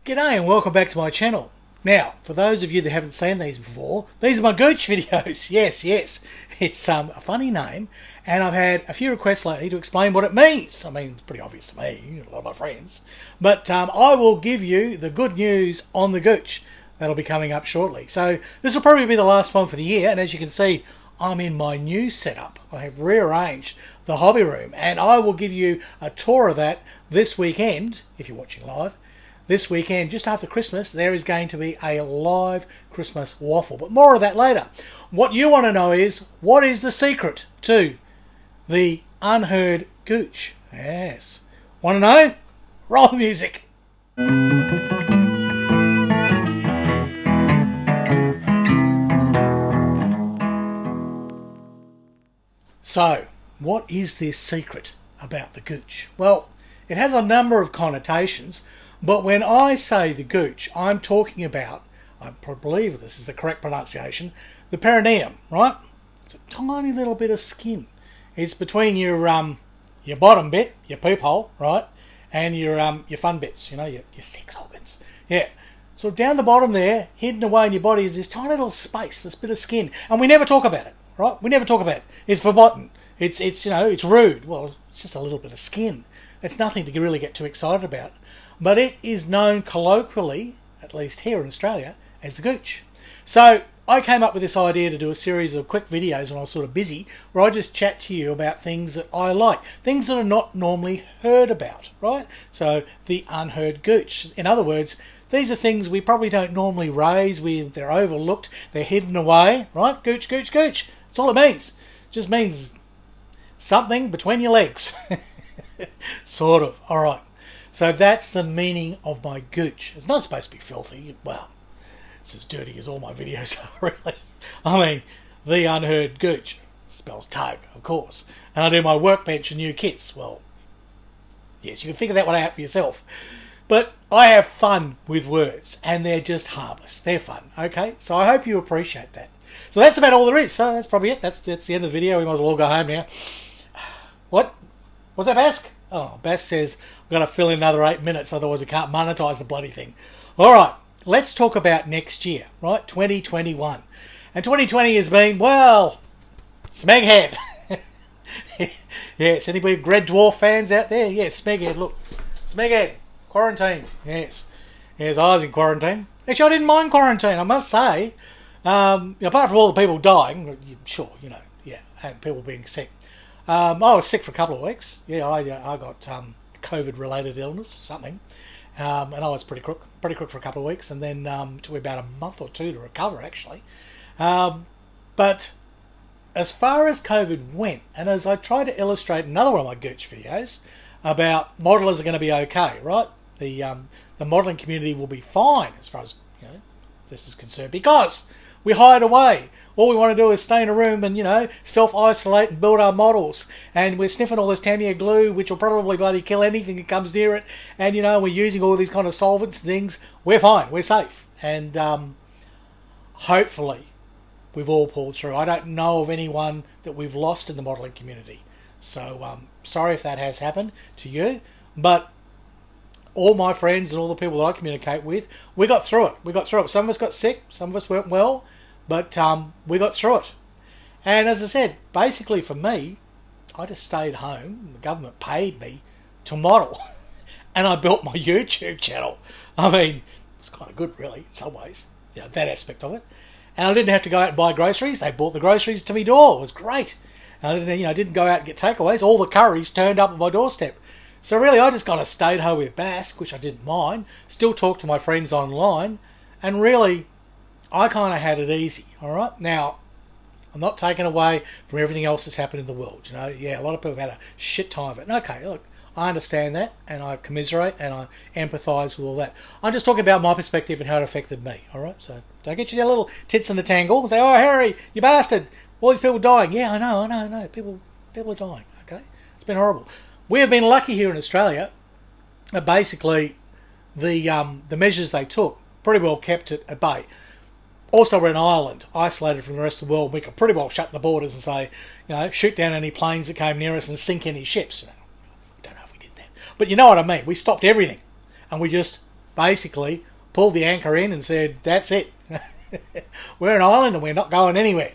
G'day and welcome back to my channel. Now, for those of you that haven't seen these before, these are my Gooch videos. Yes. It's a funny name, and I've had a few requests lately to explain what it means. I mean, it's pretty obvious to me, a lot of my friends. But I will give you the good news on the Gooch. That'll be coming up shortly. So this will probably be the last one for the year, and as you can see, I'm in my new setup. I have rearranged the hobby room, and I will give you a tour of that this weekend, if you're watching live. This weekend, just after Christmas, there is going to be a live Christmas waffle. But more of that later. What you want to know is, what is the secret to the Unheard Gooch? Yes. Want to know? Roll the music. So, what is this secret about the Gooch? Well, it has a number of connotations. But when I say the Gooch, I'm talking about, I believe this is the correct pronunciation, the perineum, right? It's a tiny little bit of skin. It's between your bottom bit, your poop hole, right, and your fun bits, your sex organs. Yeah. So down the bottom there, hidden away in your body, is this tiny little space, this bit of skin, and we never talk about it, right? We never talk about it. It's forgotten. It's it's rude. Well, it's just a little bit of skin. It's nothing to really get too excited about. But it is known colloquially, at least here in Australia, as the Gooch. So I came up with this idea to do a series of quick videos when I was sort of busy, where I just chat to you about things that I like, things that are not normally heard about, right? So the Unheard Gooch. In other words, these are things we probably don't normally raise. They're overlooked, they're hidden away, right? Gooch, Gooch, Gooch. That's all it means. It just means something between your legs. Sort of. All right. So that's the meaning of my Gooch. It's not supposed to be filthy. Well, it's as dirty as all my videos are, really. I mean, the Unheard Gooch spells tug, of course. And I do my workbench and new kits. Well, yes, you can figure that one out for yourself. But I have fun with words, and they're just harmless. They're fun, okay? So I hope you appreciate that. So that's about all there is. So that's probably it. That's the end of the video. We might as well all go home now. What? What's that, Bask? Oh, Bass says I've got to fill in another 8 minutes, otherwise we can't monetize the bloody thing. All right, let's talk about next year, right? 2021. And 2020 has been, well, Smeghead. Yes, anybody Red Dwarf fans out there? Yes, Smeghead, look. Smeghead, quarantine. Yes, I was in quarantine. Actually, I didn't mind quarantine, I must say. Apart from all the people dying, sure, and people being sick. I was sick for a couple of weeks. Yeah, I got COVID-related illness, something, and I was pretty crook for a couple of weeks, and then took me about a month or two to recover, actually. But as far as COVID went, and as I tried to illustrate in another one of my Gooch videos about modelers are going to be okay, right? The modelling community will be fine as far as this is concerned, because we hide away. All we want to do is stay in a room and, self-isolate and build our models. And we're sniffing all this Tamiya glue, which will probably bloody kill anything that comes near it. And, we're using all these kind of solvents and things. We're fine. We're safe. And hopefully we've all pulled through. I don't know of anyone that we've lost in the modelling community. So sorry if that has happened to you. But all my friends and all the people that I communicate with, we got through it. Some of us got sick. Some of us weren't well. But we got through it. And as I said, basically for me, I just stayed home. The government paid me to model. And I built my YouTube channel. I mean, it's kind of good, really, in some ways. That aspect of it. And I didn't have to go out and buy groceries. They brought the groceries to my door. It was great. And I didn't go out and get takeaways. All the curries turned up at my doorstep. So really, I just kind of stayed home with Bask, which I didn't mind. Still talked to my friends online. And really, I kind of had it easy, all right? Now, I'm not taking away from everything else that's happened in the world. A lot of people have had a shit time of it. And okay, look, I understand that, and I commiserate, and I empathise with all that. I'm just talking about my perspective and how it affected me, all right? So don't get your little tits in the tangle and say, oh, Harry, you bastard, all these people dying. Yeah, I know. People are dying, okay? It's been horrible. We have been lucky here in Australia that basically the measures they took pretty well kept it at bay. Also, we're an island, isolated from the rest of the world. We could pretty well shut the borders and say, shoot down any planes that came near us and sink any ships. I don't know if we did that. But you know what I mean. We stopped everything. And we just basically pulled the anchor in and said, that's it. We're an island and we're not going anywhere.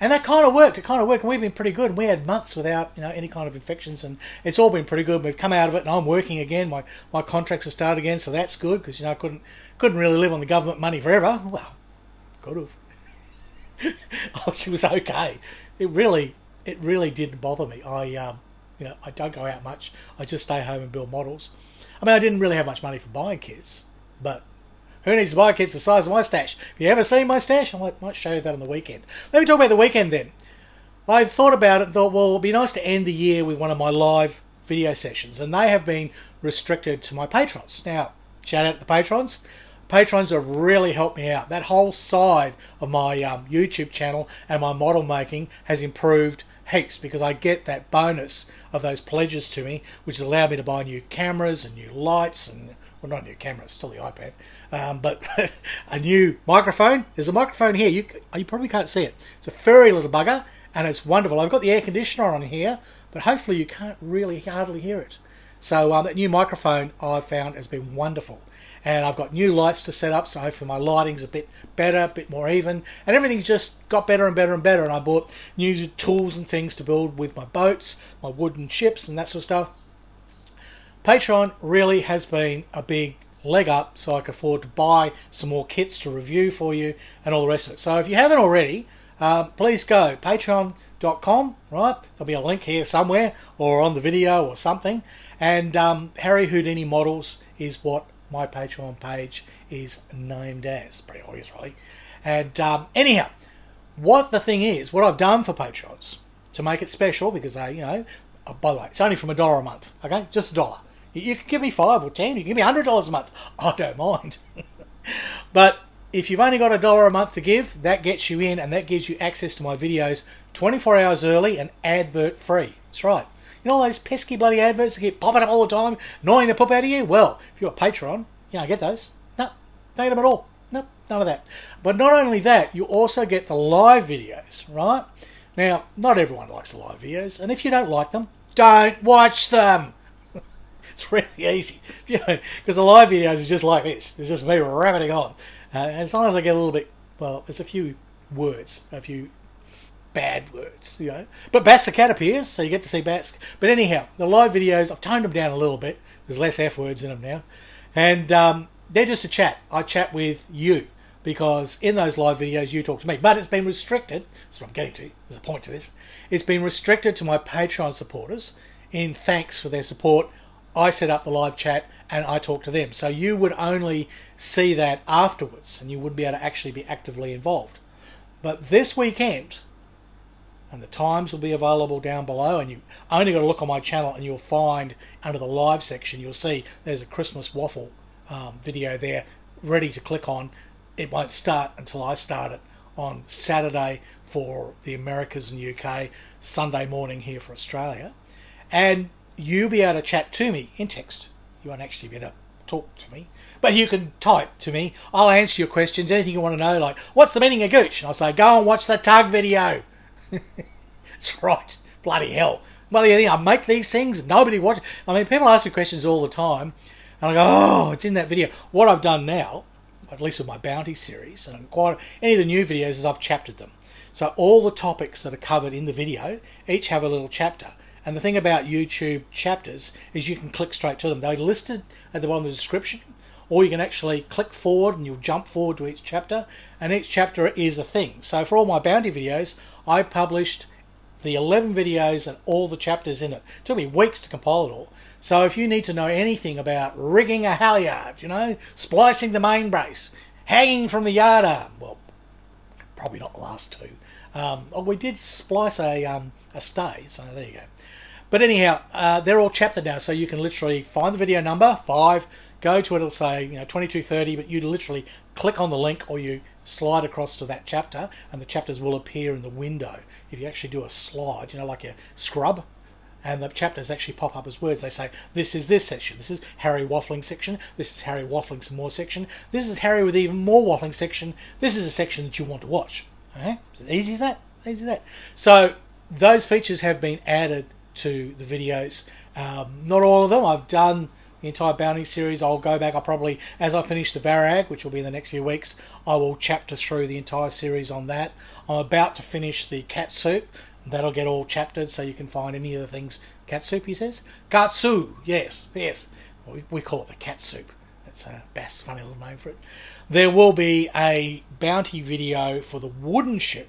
And that kind of worked. It kind of worked, and we've been pretty good. We had months without, any kind of infections, and it's all been pretty good. We've come out of it, and I'm working again. My contracts have started again, so that's good because I couldn't really live on the government money forever. Well, could have. It was okay. It really didn't bother me. I don't go out much. I just stay home and build models. I mean, I didn't really have much money for buying kits, but who needs to buy kits the size of my stash? Have you ever seen my stash? I might show you that on the weekend. Let me talk about the weekend then. I thought about it and thought, well, it'd be nice to end the year with one of my live video sessions, and they have been restricted to my patrons. Now, shout out to the patrons. Patrons have really helped me out. That whole side of my YouTube channel and my model making has improved heaps because I get that bonus of those pledges to me, which has allowed me to buy new cameras and new lights and, well, not new cameras, still the iPad, but a new microphone. There's a microphone here. You probably can't see it. It's a furry little bugger, and it's wonderful. I've got the air conditioner on here, but hopefully you can't really hardly hear it. So that new microphone I've found has been wonderful. And I've got new lights to set up, so hopefully my lighting's a bit better, a bit more even, and everything's just got better and better and better. And I bought new tools and things to build with my boats, my wooden ships and that sort of stuff. Patreon really has been a big leg up, so I can afford to buy some more kits to review for you and all the rest of it. So if you haven't already, please go patreon.com, right? There'll be a link here somewhere or on the video or something. And Harry Houdini Models is what my Patreon page is named as. Pretty obvious, really. And anyhow, what the thing is, what I've done for patrons to make it special, because by the way, it's only from $1 a month, okay? Just $1. You can give me 5 or 10, you can give me $100 a month. I don't mind. But if you've only got $1 a month to give, that gets you in, and that gives you access to my videos 24 hours early and advert free. That's right. You know all those pesky bloody adverts that keep popping up all the time, annoying the poop out of you? Well, if you're a Patreon, you don't get those. No, don't get them at all. No, none of that. But not only that, you also get the live videos, right? Now, not everyone likes the live videos, and if you don't like them, don't watch them. It's really easy. Because the live videos is just like this. It's just me rabbiting on. And sometimes I get a little bit, well, there's a few words, a few bad words, But Bass the Cat appears, so you get to see Bass. But anyhow, the live videos, I've toned them down a little bit. There's less F words in them now. And they're just a chat. I chat with you, because in those live videos you talk to me. But it's been restricted, that's what I'm getting to, there's a point to this. It's been restricted to my Patreon supporters. In thanks for their support, I set up the live chat and I talk to them. So you would only see that afterwards, and you wouldn't be able to actually be actively involved. But this weekend, and the times will be available down below, and you only got to look on my channel and you'll find under the live section, you'll see there's a Christmas waffle video there ready to click on. It won't start until I start it on Saturday for the Americas and UK, Sunday morning here for Australia. And you'll be able to chat to me in text. You won't actually be able to talk to me, but you can type to me. I'll answer your questions, anything you want to know, like, what's the meaning of Gooch? And I'll say, go and watch the tug video. That's right. Bloody hell. Well, I make these things, nobody watches. I mean, people ask me questions all the time, and I go, oh, it's in that video. What I've done now, at least with my bounty series, and any of the new videos, is I've chaptered them. So all the topics that are covered in the video each have a little chapter. And the thing about YouTube chapters is you can click straight to them. They're listed at the bottom of the description, or you can actually click forward and you'll jump forward to each chapter, and each chapter is a thing. So for all my bounty videos, I published the 11 videos and all the chapters in it. It took me weeks to compile it all. So if you need to know anything about rigging a halyard, splicing the main brace, hanging from the yardarm, well, probably not the last two. We did splice a stay, so there you go. But anyhow, they're all chaptered now, so you can literally find the video number, 5, go to it, it'll say 2230, but you literally click on the link or you slide across to that chapter, and the chapters will appear in the window. If you actually do a slide, like a scrub, and the chapters actually pop up as words. They say, this is this section, this is Harry waffling section, this is Harry waffling some more section, this is Harry with even more waffling section, this is a section that you want to watch. Okay? So easy as that, easy as that. So those features have been added to the videos. Not all of them. I've done the entire Bounty series. I'll go back. I'll probably, as I finish the Varag, which will be in the next few weeks, I will chapter through the entire series on that. I'm about to finish the Cat Soup. That'll get all chaptered, so you can find any of the things. Cat Soup, he says? Katsu, yes. We call it the Cat Soup. That's a Bass, funny little name for it. There will be a Bounty video for the wooden ship.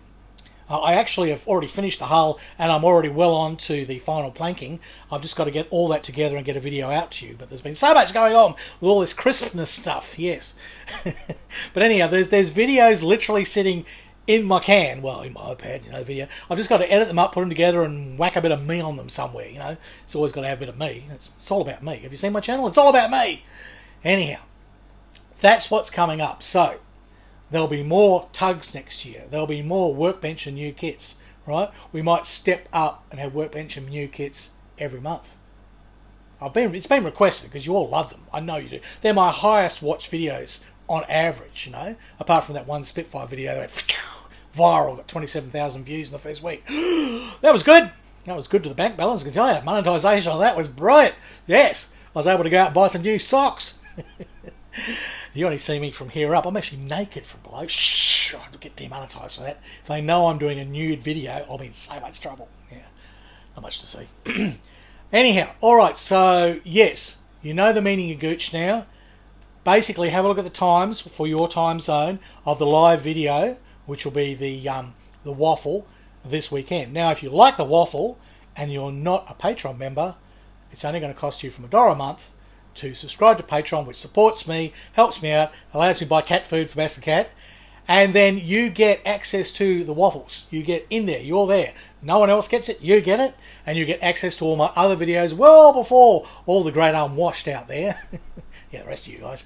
I actually have already finished the hull, and I'm already well on to the final planking. I've just got to get all that together and get a video out to you. But there's been so much going on with all this crispness stuff, yes. But anyhow, there's videos literally sitting in my can, well, in my iPad, video. I've just got to edit them up, put them together, and whack a bit of me on them somewhere, It's always got to have a bit of me. It's all about me. Have you seen my channel? It's all about me. Anyhow, that's what's coming up. So, there'll be more tugs next year. There'll be more Workbench and new kits, right? We might step up and have Workbench and new kits every month. It's been requested because you all love them. I know you do. They're my highest watched videos on average, apart from that one Spitfire video that went viral, got 27,000 views in the first week. That was good. That was good to the bank balance, I can tell you. Monetization on that was brilliant. Yes, I was able to go out and buy some new socks. You only see me from here up. I'm actually naked from below. Shh, I'll get demonetized for that. If they know I'm doing a nude video, I'll be in so much trouble. Yeah, not much to see. Anyhow, alright, so yes, you know the meaning of Gooch now. Basically, have a look at the times for your time zone of the live video, which will be the waffle this weekend. Now, if you like the waffle and you're not a Patreon member, it's only going to cost you from $1 a month to subscribe to Patreon, which supports me, helps me out, allows me to buy cat food for Bass the Cat, and then you get access to the waffles. You get in there, you're there. No one else gets it, you get it, and you get access to all my other videos well before all the great unwashed out there. Yeah, the rest of you guys,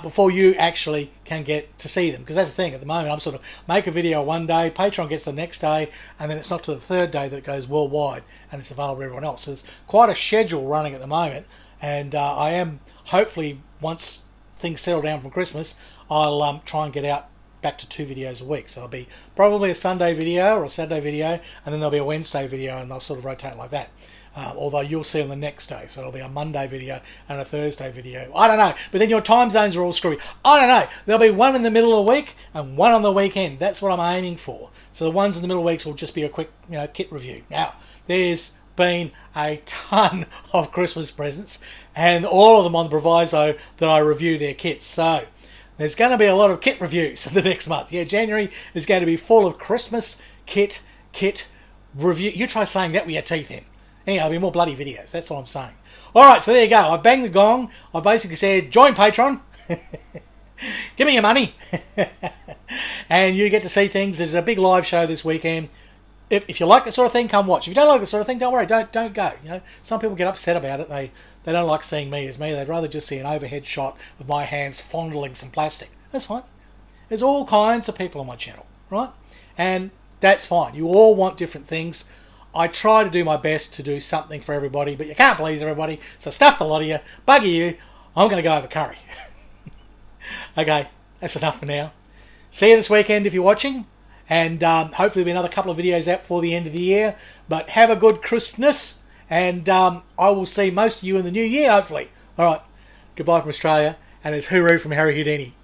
before you actually can get to see them. Because that's the thing, at the moment, I'm sort of make a video one day, Patreon gets the next day, and then it's not to the third day that it goes worldwide, and it's available to everyone else. So there's quite a schedule running at the moment, and I am, hopefully, once things settle down from Christmas, I'll try and get out back to 2 videos a week. So it'll be probably a Sunday video or a Saturday video, and then there'll be a Wednesday video, and they'll sort of rotate like that. Although you'll see on the next day, so it'll be a Monday video and a Thursday video. I don't know, but then your time zones are all screwy. I don't know. There'll be one in the middle of the week and one on the weekend. That's what I'm aiming for. So the ones in the middle of weeks will just be a quick, kit review. Now, there's been a ton of Christmas presents, and all of them on the proviso that I review their kits. So there's going to be a lot of kit reviews the next month. Yeah, January is going to be full of Christmas kit review. You try saying that with your teeth in. Anyhow, there'll be more bloody videos. That's what I'm saying. Alright, so there you go. I banged the gong. I basically said, join Patreon. Give me your money. And you get to see things. There's a big live show this weekend. If you like that sort of thing, come watch. If you don't like that sort of thing, don't worry. Don't go. Some people get upset about it. They don't like seeing me as me. They'd rather just see an overhead shot with my hands fondling some plastic. That's fine. There's all kinds of people on my channel, right? And that's fine. You all want different things. I try to do my best to do something for everybody, but you can't please everybody, so stuff the lot of you, bugger you, I'm going to go over curry. Okay, that's enough for now. See you this weekend if you're watching, and hopefully there'll be another couple of videos out before the end of the year, but have a good Christmas, and I will see most of you in the new year, hopefully. Alright, goodbye from Australia, and it's hooroo from Harry Houdini.